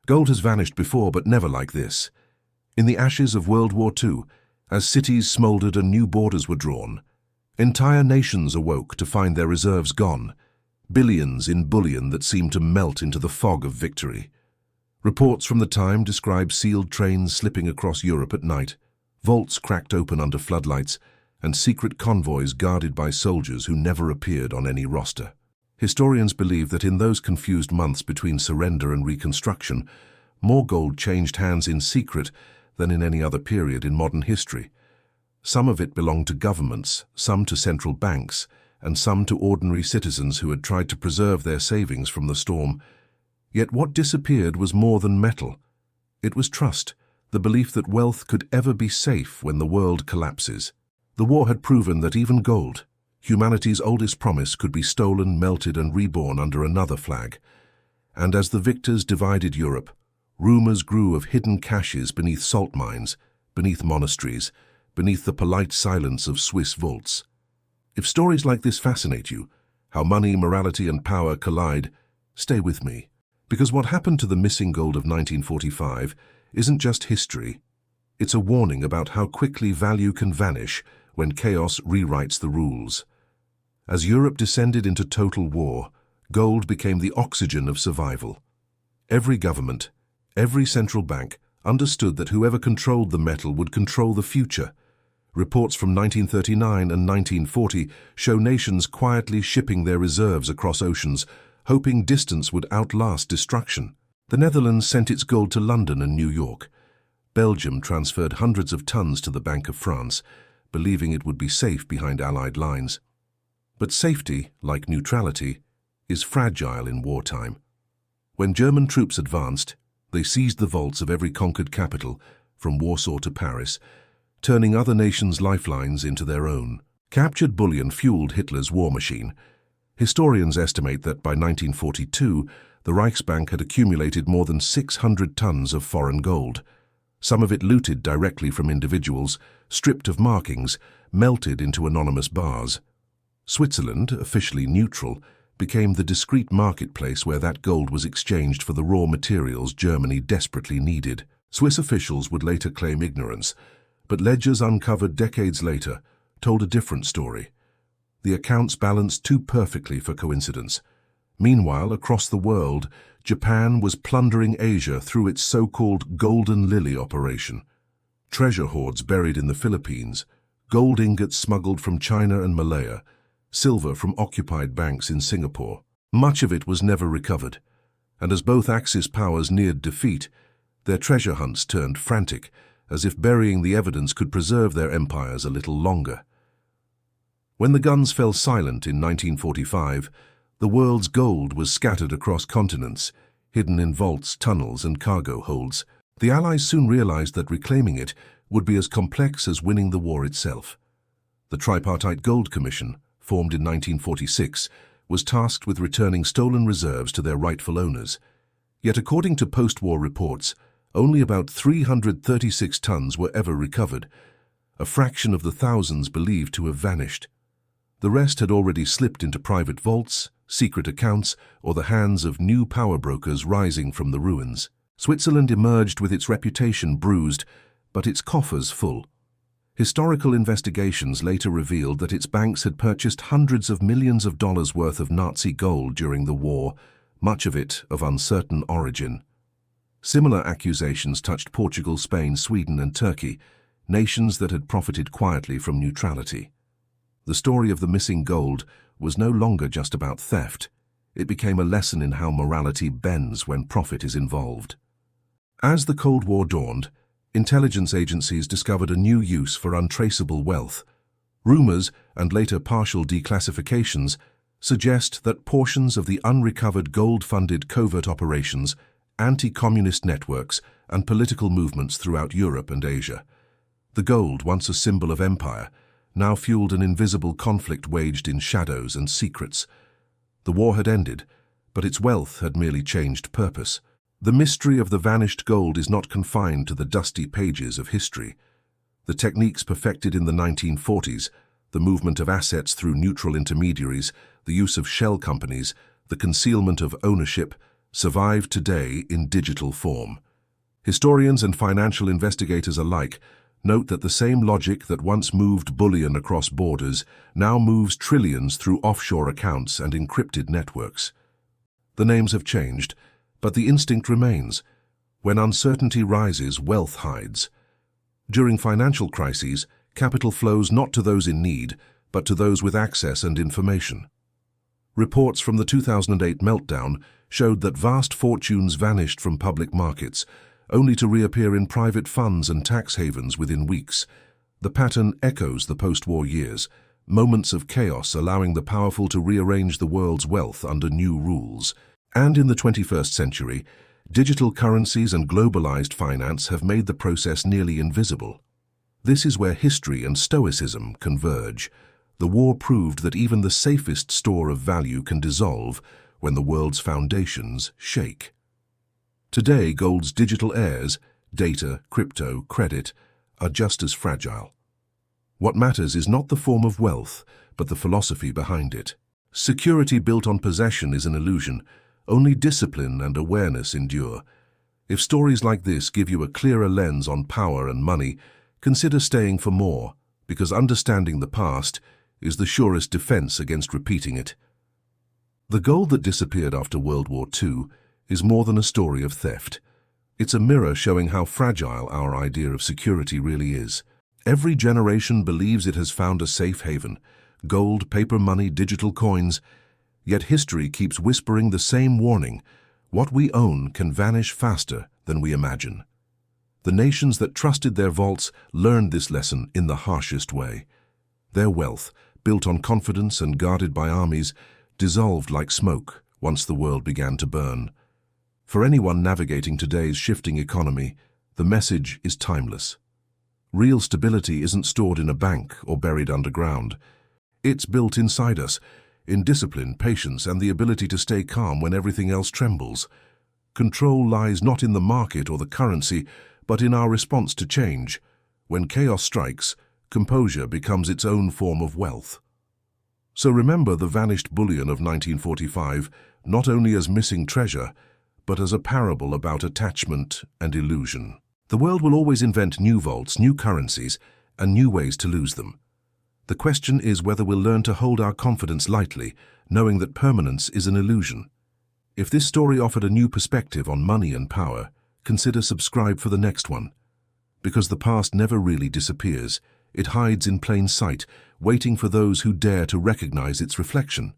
Gold has vanished before, but never like this. In the ashes of World War II, as cities smoldered and new borders were drawn, entire nations awoke to find their reserves gone, billions in bullion that seemed to melt into the fog of victory. Reports from the time describe sealed trains slipping across Europe at night, vaults cracked open under floodlights, and secret convoys guarded by soldiers who never appeared on any roster. Historians believe that in those confused months between surrender and reconstruction, more gold changed hands in secret than in any other period in modern history. Some of it belonged to governments, some to central banks, and some to ordinary citizens who had tried to preserve their savings from the storm. Yet what disappeared was more than metal. It was trust, the belief that wealth could ever be safe when the world collapses. The war had proven that even gold, humanity's oldest promise, could be stolen, melted, and reborn under another flag. And as the victors divided Europe, rumors grew of hidden caches beneath salt mines, beneath monasteries, beneath the polite silence of Swiss vaults. If stories like this fascinate you, how money, morality, and power collide, stay with me. Because what happened to the missing gold of 1945 isn't just history. It's a warning about how quickly value can vanish when chaos rewrites the rules. As Europe descended into total war, gold became the oxygen of survival. Every government, every central bank understood that whoever controlled the metal would control the future. Reports from 1939 and 1940 show nations quietly shipping their reserves across oceans, hoping distance would outlast destruction. The Netherlands sent its gold to London and New York. Belgium transferred hundreds of tons to the Bank of France, believing it would be safe behind Allied lines. But safety, like neutrality, is fragile in wartime. When German troops advanced, they seized the vaults of every conquered capital, from Warsaw to Paris, turning other nations' lifelines into their own. Captured bullion fueled Hitler's war machine. Historians estimate that by 1942, the Reichsbank had accumulated more than 600 tons of foreign gold. Some of it looted directly from individuals, stripped of markings, melted into anonymous bars. Switzerland, officially neutral, became the discreet marketplace where that gold was exchanged for the raw materials Germany desperately needed. Swiss officials would later claim ignorance, but ledgers uncovered decades later told a different story. The accounts balanced too perfectly for coincidence. Meanwhile, across the world, Japan was plundering Asia through its so-called Golden Lily operation. Treasure hoards buried in the Philippines, gold ingots smuggled from China and Malaya, silver from occupied banks in Singapore. Much of it was never recovered, and as both Axis powers neared defeat, their treasure hunts turned frantic, as if burying the evidence could preserve their empires a little longer. When the guns fell silent in 1945, the world's gold was scattered across continents, hidden in vaults, tunnels, and cargo holds. The Allies soon realized that reclaiming it would be as complex as winning the war itself. The Tripartite Gold Commission, formed in 1946, was tasked with returning stolen reserves to their rightful owners. Yet according to post-war reports, only about 336 tons were ever recovered, a fraction of the thousands believed to have vanished. The rest had already slipped into private vaults, secret accounts, or the hands of new power brokers rising from the ruins. Switzerland emerged with its reputation bruised, but its coffers full. Historical investigations later revealed that its banks had purchased hundreds of millions of dollars worth of Nazi gold during the war, much of it of uncertain origin. Similar accusations touched Portugal, Spain, Sweden, and Turkey, nations that had profited quietly from neutrality. The story of the missing gold was no longer just about theft. It became a lesson in how morality bends when profit is involved. As the Cold War dawned, intelligence agencies discovered a new use for untraceable wealth. Rumors, and later partial declassifications, suggest that portions of the unrecovered gold-funded covert operations, anti-communist networks, and political movements throughout Europe and Asia. The gold, once a symbol of empire, now fueled an invisible conflict waged in shadows and secrets. The war had ended, but its wealth had merely changed purpose. The mystery of the vanished gold is not confined to the dusty pages of history. The techniques perfected in the 1940s, the movement of assets through neutral intermediaries, the use of shell companies, the concealment of ownership, survive today in digital form. Historians and financial investigators alike note that the same logic that once moved bullion across borders now moves trillions through offshore accounts and encrypted networks. The names have changed, but the instinct remains. When uncertainty rises, wealth hides. During financial crises, capital flows not to those in need, but to those with access and information. Reports from the 2008 meltdown showed that vast fortunes vanished from public markets, only to reappear in private funds and tax havens within weeks. The pattern echoes the post-war years, moments of chaos allowing the powerful to rearrange the world's wealth under new rules. And in the 21st century, digital currencies and globalized finance have made the process nearly invisible. This is where history and stoicism converge. The war proved that even the safest store of value can dissolve when the world's foundations shake. Today, gold's digital heirs, data, crypto, credit, are just as fragile. What matters is not the form of wealth, but the philosophy behind it. Security built on possession is an illusion. Only discipline and awareness endure. If stories like this give you a clearer lens on power and money, consider staying for more, because understanding the past is the surest defense against repeating it. The gold that disappeared after World War II is more than a story of theft. It's a mirror showing how fragile our idea of security really is. Every generation believes it has found a safe haven: gold, paper money, digital coins. Yet history keeps whispering the same warning: what we own can vanish faster than we imagine. The nations that trusted their vaults learned this lesson in the harshest way. Their wealth, built on confidence and guarded by armies, dissolved like smoke once the world began to burn. For anyone navigating today's shifting economy, the message is timeless. Real stability isn't stored in a bank or buried underground. It's built inside us, in discipline, patience, and the ability to stay calm when everything else trembles. Control lies not in the market or the currency, but in our response to change. When chaos strikes, composure becomes its own form of wealth. So remember the vanished bullion of 1945, not only as missing treasure, but as a parable about attachment and illusion. The world will always invent new vaults, new currencies, and new ways to lose them. The question is whether we'll learn to hold our confidence lightly, knowing that permanence is an illusion. If this story offered a new perspective on money and power, consider subscribe for the next one. Because the past never really disappears, it hides in plain sight, waiting for those who dare to recognize its reflection.